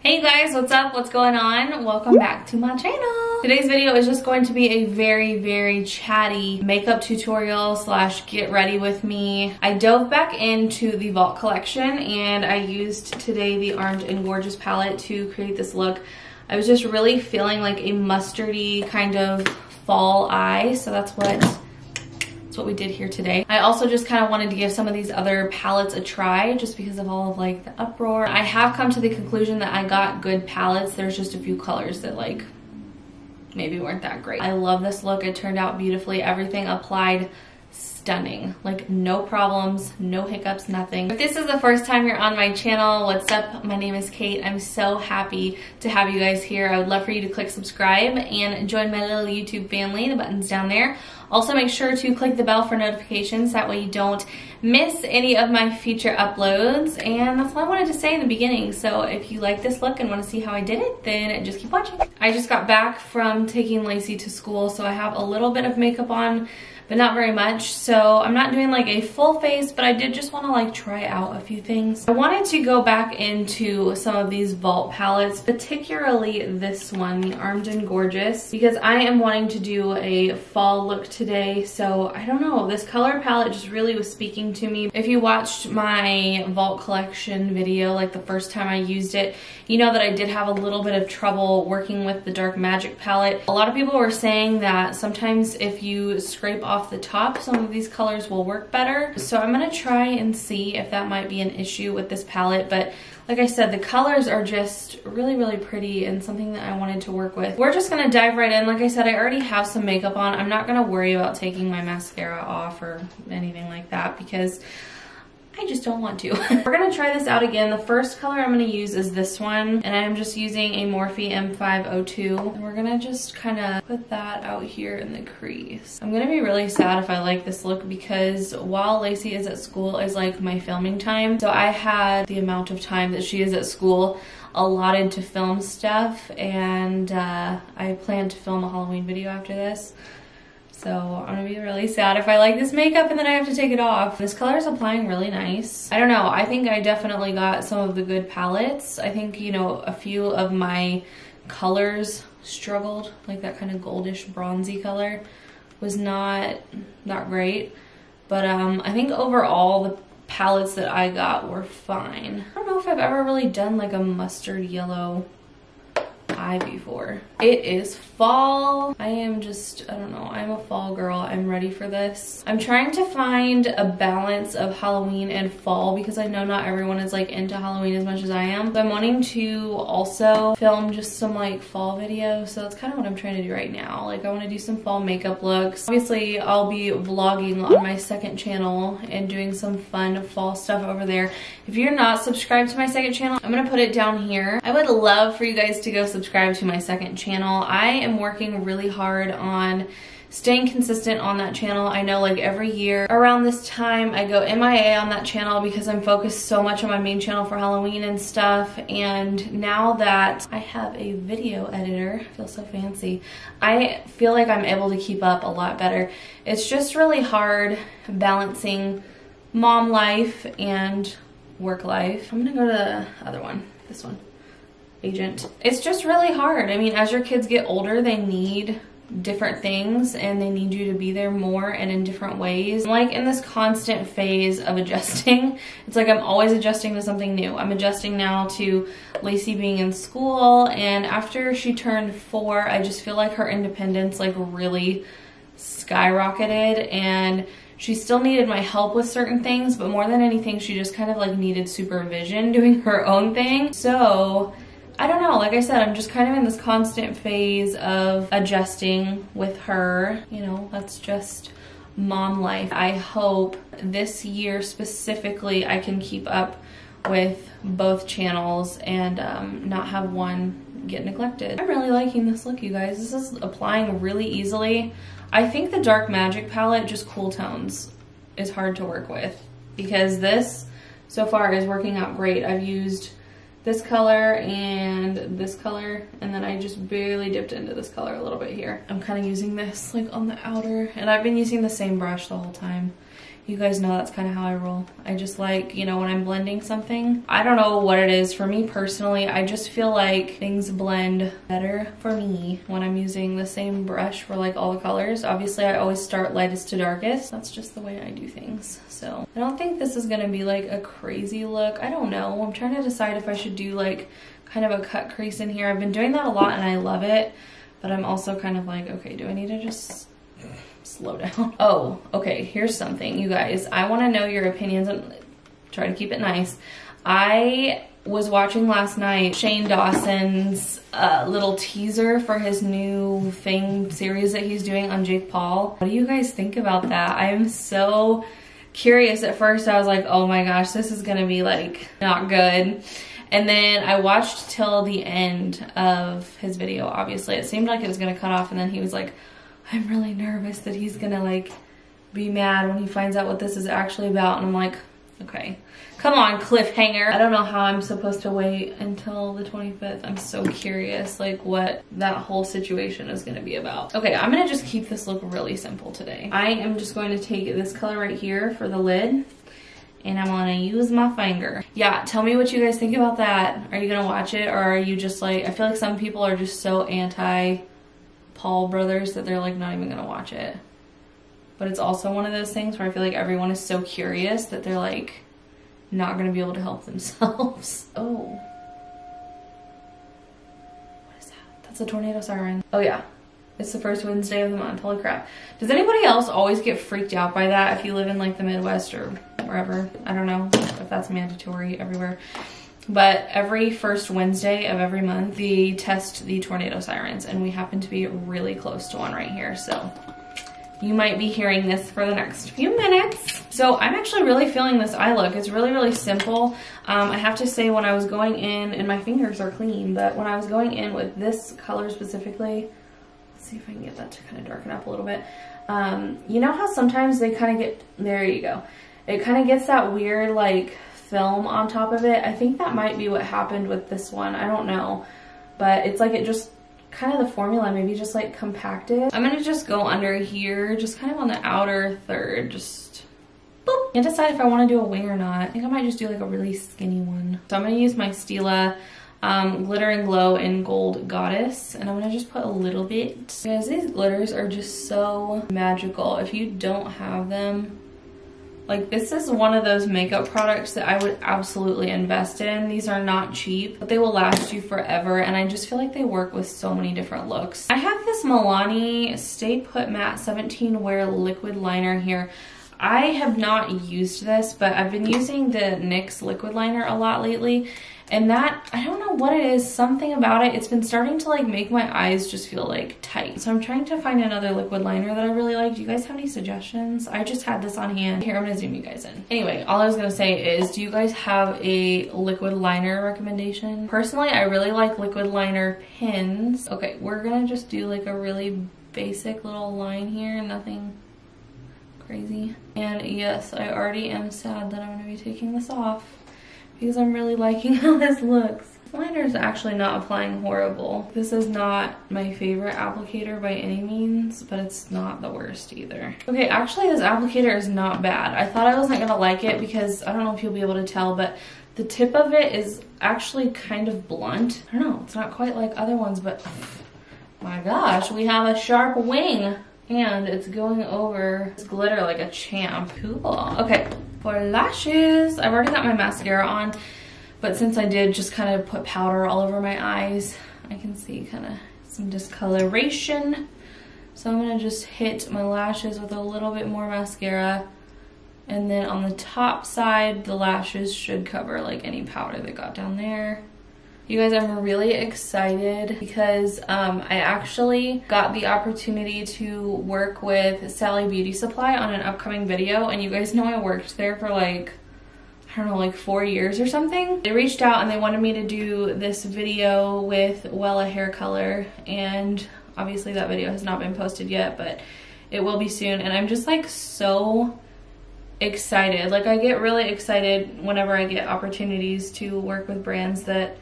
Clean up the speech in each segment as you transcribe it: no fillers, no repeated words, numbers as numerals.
Hey you guys, what's up? What's going on? Welcome back to my channel. Today's video is just going to be a very chatty makeup tutorial slash get ready with me. I dove back into the Vault Collection and I used today the Armed and Gorgeous palette to create this look. I was just really feeling like a mustardy kind of fall eye, so that's what we did here today. I also just kind of wanted to give some of these other palettes a try just because of all of like the uproar. I have come to the conclusion that I got good palettes. There's just a few colors that like maybe weren't that great. I love this look. It turned out beautifully. Everything applied stunning. Like no problems, no hiccups, nothing. If this is the first time you're on my channel, what's up? My name is Kait. I'm so happy to have you guys here. I would love for you to click subscribe and join my little YouTube family. The button's down there. Also make sure to click the bell for notifications. That way you don't miss any of my future uploads. And that's all I wanted to say in the beginning. So if you like this look and want to see how I did it, then just keep watching. I just got back from taking Lacey to school, so I have a little bit of makeup on, but not very much. So I'm not doing like a full face, but I did just want to like try out a few things. I wanted to go back into some of these Vault palettes, particularly this one, the Armed and Gorgeous, because I am wanting to do a fall look today. So I don't know, this color palette just really was speaking to me. If you watched my Vault Collection video, like the first time I used it, you know that I did have a little bit of trouble working with the Dark Magic palette. A lot of people were saying that sometimes if you scrape off the top, some of these colors will work better. So I'm gonna try and see if that might be an issue with this palette. But like I said, the colors are just really pretty and something that I wanted to work with. We're just gonna dive right in. Like I said, I already have some makeup on. I'm not gonna worry about taking my mascara off or anything like that because I just don't want to. We're gonna try this out again. The first color I'm gonna use is this one, and I'm just using a Morphe M502. And we're gonna just kind of put that out here in the crease. I'm gonna be really sad if I like this look because while Lacey is at school is like my filming time. So I had the amount of time that she is at school allotted to film stuff, and I plan to film a Halloween video after this. So I'm gonna be really sad if I like this makeup and then I have to take it off. This color is applying really nice. I don't know, I think I definitely got some of the good palettes. I think, you know, a few of my colors struggled, like that kind of goldish bronzy color was not that great. But I think overall the palettes that I got were fine. I don't know if I've ever really done like a mustard yellow eye before. It is fall. I am just, I don't know, I'm a fall girl. I'm ready for this. I'm trying to find a balance of Halloween and fall because I know not everyone is like into Halloween as much as I am. So I'm wanting to also film just some like fall videos. So that's kind of what I'm trying to do right now. Like I want to do some fall makeup looks. Obviously I'll be vlogging on my second channel and doing some fun fall stuff over there. If you're not subscribed to my second channel, I'm gonna put it down here. I would love for you guys to go subscribe to my second channel. I am working really hard on staying consistent on that channel. I know like every year around this time I go MIA on that channel because I'm focused so much on my main channel for Halloween and stuff. And now that I have a video editor, I feel so fancy, I feel like I'm able to keep up a lot better. It's just really hard balancing mom life and work life. I'm gonna go to the other one, this one. Agent. It's just really hard. I mean, as your kids get older, they need different things and they need you to be there more and in different ways. I'm like in this constant phase of adjusting. It's like I'm always adjusting to something new. I'm adjusting now to Lacey being in school, and after she turned 4, I just feel like her independence like really skyrocketed, and she still needed my help with certain things, but more than anything, she just kind of like needed supervision doing her own thing. So I don't know, like I said, I'm just kind of in this constant phase of adjusting with her. You know, that's just mom life. I hope this year specifically I can keep up with both channels and not have one get neglected. I'm really liking this look, you guys. This is applying really easily. I think the Dark Magic palette, just cool tones, is hard to work with because this so far is working out great. I've used this color and this color, and then I just barely dipped into this color a little bit here. I'm kind of using this like on the outer, and I've been using the same brush the whole time. You guys know that's kind of how I roll. I just like, you know, when I'm blending something, I don't know what it is. For me personally, I just feel like things blend better for me when I'm using the same brush for like all the colors. Obviously, I always start lightest to darkest. That's just the way I do things. So I don't think this is gonna be like a crazy look. I don't know. I'm trying to decide if I should do like kind of a cut crease in here. I've been doing that a lot and I love it, but I'm also kind of like, okay, do I need to just slow down? Oh, okay, here's something, you guys. I want to know your opinions and try to keep it nice. I was watching last night Shane Dawson's little teaser for his new thing series that he's doing on Jake Paul. What do you guys think about that? I'm so curious. At first I was like, oh my gosh, this is gonna be like not good. And then I watched till the end of his video. Obviously it seemed like it was gonna cut off, and then he was like, I'm really nervous that he's gonna like be mad when he finds out what this is actually about. And I'm like, okay, come on, cliffhanger. I don't know how I'm supposed to wait until the 25th. I'm so curious like what that whole situation is gonna be about. Okay, I'm gonna just keep this look really simple today. I am just going to take this color right here for the lid, and I'm gonna use my finger. Yeah, tell me what you guys think about that. Are you gonna watch it, or are you just like, I feel like some people are just so anti Paul brothers that they're like not even gonna watch it. But it's also one of those things where I feel like everyone is so curious that they're like not gonna be able to help themselves. Oh, what is that? That's a tornado siren. Oh yeah, it's the first Wednesday of the month. Holy crap. Does anybody else always get freaked out by that if you live in like the Midwest or wherever? I don't know if that's mandatory everywhere. But every first Wednesday of every month, they test the tornado sirens, and we happen to be really close to one right here. So you might be hearing this for the next few minutes. So I'm actually really feeling this eye look. It's really, really simple. I have to say, when I was going in, and my fingers are clean, but when I was going in with this color specifically, let's see if I can get that to kind of darken up a little bit. You know how sometimes they kind of get, there you go. It kind of gets that weird like film on top of it. I think that might be what happened with this one. I don't know, but it's like it just kind of, the formula maybe just like compacted. I'm gonna just go under here, just kind of on the outer third, just boop. Can't decide if I want to do a wing or not. I think I might just do like a really skinny one. So I'm gonna use my Stila Glitter and Glow in Gold Goddess, and I'm gonna just put a little bit. Guys, these glitters are just so magical. If you don't have them, like, this is one of those makeup products that I would absolutely invest in. These are not cheap, but they will last you forever, and I just feel like they work with so many different looks. I have this Milani Stay Put Matte 17 Wear Liquid Liner here. I have not used this, but I've been using the NYX liquid liner a lot lately, and that, I don't know what it is, something about it, it's been starting to like make my eyes just feel like tight. So I'm trying to find another liquid liner that I really like. Do you guys have any suggestions? I just had this on hand. Here, I'm gonna zoom you guys in. Anyway, all I was gonna say is, do you guys have a liquid liner recommendation? Personally, I really like liquid liner pins. Okay, we're gonna just do like a really basic little line here, nothing crazy. And yes, I already am sad that I'm gonna be taking this off because I'm really liking how this looks. This liner is actually not applying horrible. This is not my favorite applicator by any means, but it's not the worst either. Okay, actually this applicator is not bad. I thought I wasn't gonna like it because I don't know if you'll be able to tell, but the tip of it is actually kind of blunt. I don't know, it's not quite like other ones, but my gosh, we have a sharp wing. And it's going over this glitter like a champ. Cool. Okay, for lashes, I've already got my mascara on, but since I did just kind of put powder all over my eyes, I can see kind of some discoloration. So I'm gonna just hit my lashes with a little bit more mascara. And then on the top side, the lashes should cover like any powder that got down there. You guys, I'm really excited because I actually got the opportunity to work with Sally Beauty Supply on an upcoming video, and you guys know I worked there for like, I don't know, like 4 years or something. They reached out and they wanted me to do this video with Wella hair color, and obviously that video has not been posted yet, but it will be soon, and I'm just like so excited. Like, I get really excited whenever I get opportunities to work with brands that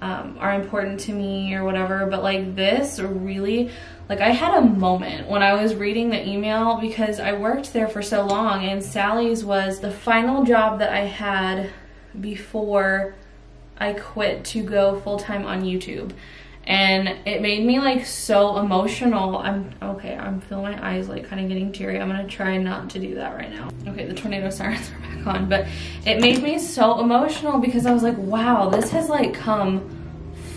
are important to me or whatever, but like this really, like I had a moment when I was reading the email because I worked there for so long, and Sally's was the final job that I had before I quit to go full-time on YouTube. And it made me like so emotional. I'm feeling my eyes like kind of getting teary. I'm gonna try not to do that right now. Okay, the tornado sirens are back on, but it made me so emotional because I was like, wow, this has like come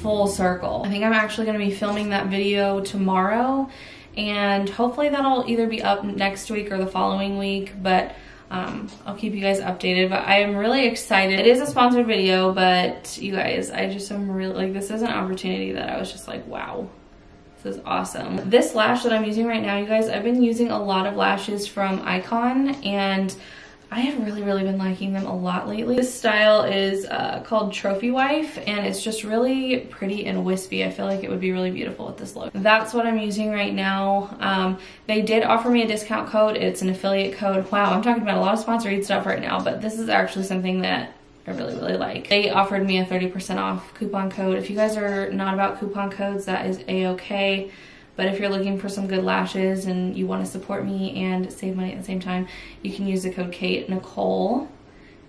full circle. I think I'm actually gonna be filming that video tomorrow, and hopefully that'll either be up next week or the following week, but I'll keep you guys updated. But I am really excited. It is a sponsored video, but you guys, I just am really like, this is an opportunity that I was just like, wow, this is awesome. This lash that I'm using right now, you guys, I've been using a lot of lashes from iikonn, and I have really been liking them a lot lately. This style is called Trophy Wife, and it's just really pretty and wispy. I feel like it would be really beautiful with this look. That's what I'm using right now. They did offer me a discount code. It's an affiliate code. Wow, I'm talking about a lot of sponsored stuff right now, but this is actually something that I really like. They offered me a 30% off coupon code. If you guys are not about coupon codes, that is a-okay. But if you're looking for some good lashes and you want to support me and save money at the same time, you can use the code Kait, Nichole,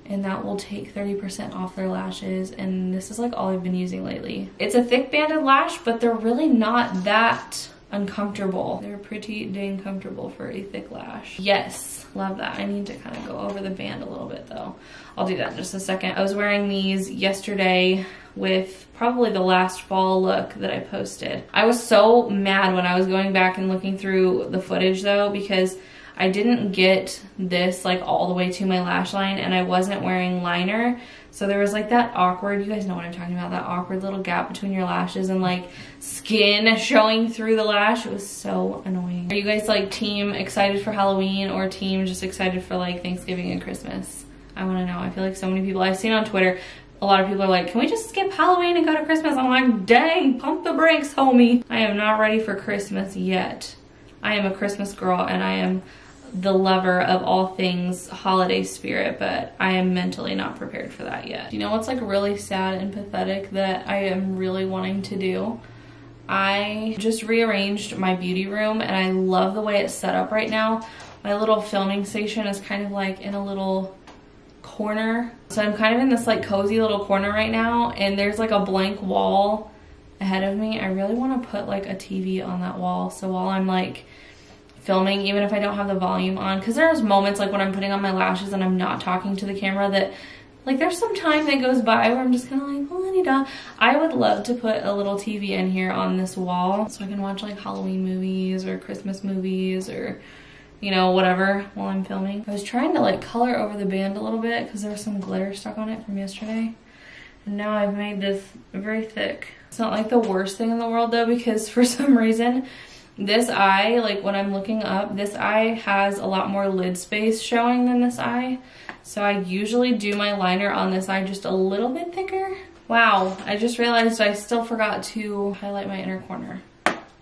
and that will take 30% off their lashes. And this is like all I've been using lately. It's a thick banded lash, but they're really not that uncomfortable. They're pretty dang comfortable for a thick lash. Yes, love that. I need to kind of go over the band a little bit though. I'll do that in just a second. I was wearing these yesterday with probably the last fall look that I posted. I was so mad when I was going back and looking through the footage though, because I didn't get this like all the way to my lash line, and I wasn't wearing liner. So there was like that awkward, you guys know what I'm talking about, that awkward little gap between your lashes and like skin showing through the lash. It was so annoying. Are you guys like team excited for Halloween or team just excited for like Thanksgiving and Christmas? I want to know. I feel like so many people I've seen on Twitter, a lot of people are like, can we just skip Halloween and go to Christmas? I'm like, dang, pump the brakes, homie. I am not ready for Christmas yet. I am a Christmas girl, and I am the lover of all things holiday spirit, but I am mentally not prepared for that yet. You know what's like really sad and pathetic that I am really wanting to do? I just rearranged my beauty room, and I love the way it's set up right now. My little filming station is kind of like in a little corner. So I'm kind of in this like cozy little corner right now, and there's like a blank wall ahead of me. I really want to put like a TV on that wall, so while I'm like filming, even if I don't have the volume on, because there's moments like when I'm putting on my lashes and I'm not talking to the camera that like there's some time that goes by where I'm just kind of like, well, I would love to put a little TV in here on this wall so I can watch like Halloween movies or Christmas movies or, you know, whatever while I'm filming. I was trying to like color over the band a little bit because there was some glitter stuck on it from yesterday. And now I've made this very thick. It's not like the worst thing in the world though, because for some reason, this eye, like when I'm looking up, this eye has a lot more lid space showing than this eye. So I usually do my liner on this eye just a little bit thicker. Wow, I just realized I still forgot to highlight my inner corner.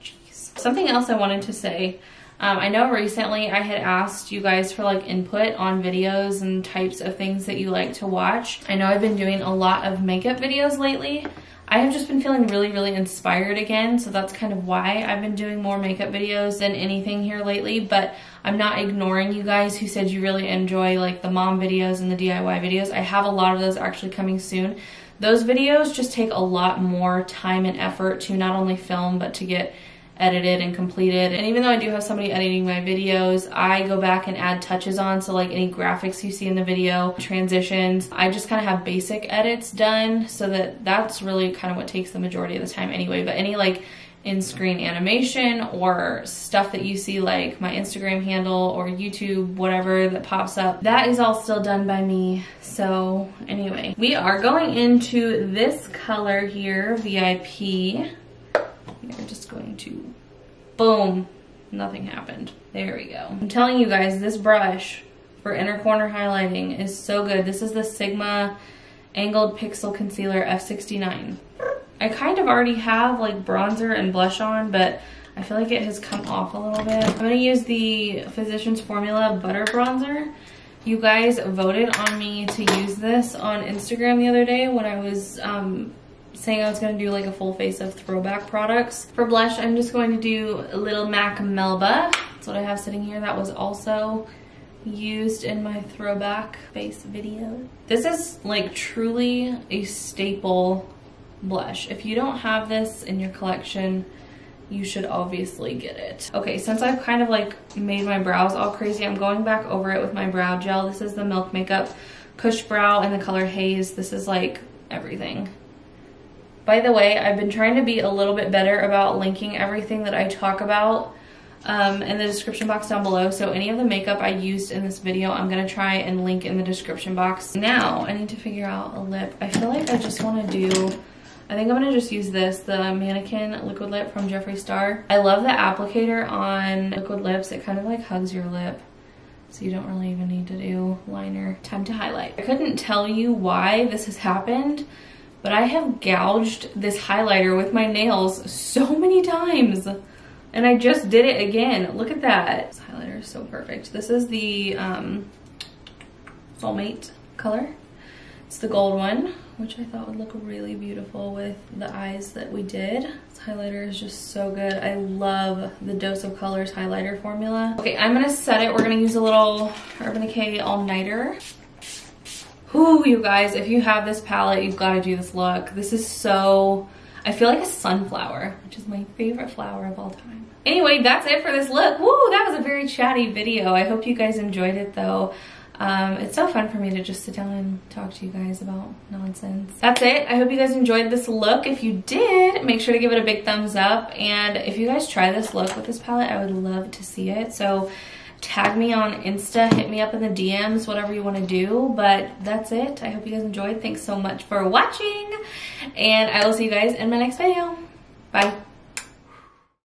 Jeez. Something else I wanted to say. I know recently I had asked you guys for like input on videos and types of things that you like to watch. I know I've been doing a lot of makeup videos lately. I have just been feeling really inspired again, so that's kind of why I've been doing more makeup videos than anything here lately, but I'm not ignoring you guys who said you really enjoy like the mom videos and the DIY videos. I have a lot of those actually coming soon. Those videos just take a lot more time and effort to not only film, but to get edited and completed. And even though I do have somebody editing my videos, I go back and add touches on. So like any graphics you see in the video, transitions, I just kind of have basic edits done, so that's really kind of what takes the majority of the time anyway. But any like in-screen animation or stuff that you see like my Instagram handle or YouTube, whatever that pops up, that is all still done by me. So anyway, we are going into this color here, VIP. We're just going to, boom, nothing happened. There we go. I'm telling you guys, this brush for inner corner highlighting is so good. This is the Sigma Angled Pixel Concealer F69. I kind of already have like bronzer and blush on, but I feel like it has come off a little bit. I'm gonna use the Physicians Formula Butter Bronzer. You guys voted on me to use this on Instagram the other day when I was saying I was going to do like a full face of throwback products. For blush, I'm just going to do Little Mac Melba. That's what I have sitting here. That was also used in my throwback face video. This is like truly a staple blush. If you don't have this in your collection, you should obviously get it. Okay, since I've kind of like made my brows all crazy, I'm going back over it with my brow gel. This is the Milk Makeup Cush Brow in the color Haze. This is like everything. By the way, I've been trying to be a little bit better about linking everything that I talk about in the description box down below. So any of the makeup I used in this video, I'm gonna try and link in the description box. Now, I need to figure out a lip. I feel like I just wanna do, I think I'm gonna just use this, the Mannequin Liquid Lip from Jeffree Star. I love the applicator on liquid lips. It kind of like hugs your lip, so you don't really even need to do liner. Time to highlight. I couldn't tell you why this has happened, but I have gouged this highlighter with my nails so many times. And I just did it again. Look at that. This highlighter is so perfect. This is the Soulmate color. It's the gold one, which I thought would look really beautiful with the eyes that we did. This highlighter is just so good. I love the Dose of Colors highlighter formula. Okay, I'm gonna set it. We're gonna use a little Urban Decay All Nighter. Whew, you guys, if you have this palette, you've got to do this look. This is so, I feel like a sunflower, which is my favorite flower of all time. Anyway, that's it for this look. Woo, that was a very chatty video. I hope you guys enjoyed it though. It's so fun for me to just sit down and talk to you guys about nonsense. That's it. I hope you guys enjoyed this look. If you did, make sure to give it a big thumbs up. And if you guys try this look with this palette, I would love to see it. So tag me on Insta, hit me up in the DMs, whatever you want to do. But that's it. I hope you guys enjoyed. Thanks so much for watching, and I will see you guys in my next video. Bye.